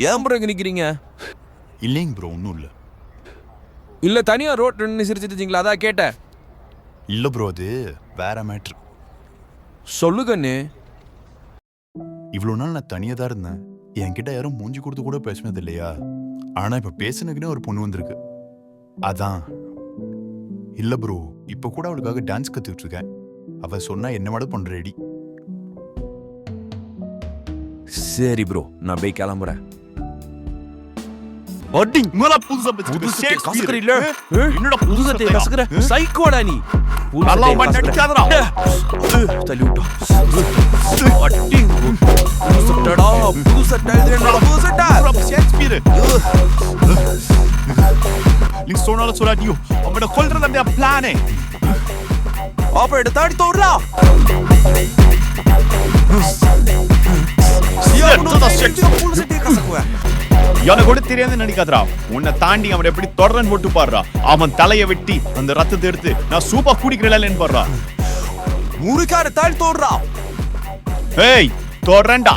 ஏன் ப்ரோ இங்க நிக்கிறீங்க? இல்லைங்க ப்ரோ, ஒன்றும் இல்லை. இல்ல தனியா ரோட் நின்று சிரிச்சிட்டு இருக்கீங்களா, அதான் கேட்டேன். இல்லை ப்ரோ, அது வேற மேட்ரு. சொல்லு கண்ணு. இவ்வளோ நாள் நான் தனியாக தான் இருந்தேன். என்கிட்ட யாரும் மூஞ்சி கொடுத்து கூட பேசினது இல்லையா? ஆனால் இப்போ பேசினதுக்குன்னு ஒரு பொண்ணு வந்திருக்கு. அதான். இல்லை ப்ரோ, இப்போ கூட அவளுக்காக டான்ஸ் கற்றுக்கிட்டு இருக்கேன். அவள் சொன்னா என்ன மட்டும் பண்ணுற ரெடி. சரி ப்ரோ, நான் போய் கிளம்புறேன். என்னடா புது சட்டையை கசக்குற? சைக்கோடா நீ. நடிக்காதடா. தள்ளி விட்டோம். புது சட்டை இது என்னோட புது சட்டை. நீ சொன்னாலும் சொல்லாட்டியோ அவனை கொல்றது அந்த பிளானே. ஆபரேட்டர் தாடி தோறா. எனக்கு கூட தெரியாது நினைக்காதரா. உன்னை தாண்டி அவன் எப்படி தொடரன் போட்டு பாடுறா. அவன் தலையை வெட்டி அந்த ரத்தத்தை எடுத்து நான் சூப்பா குடிக்கிறேன் பாடுறா. முருகார தாடி தோறா. ஏய் தொடரண்டா.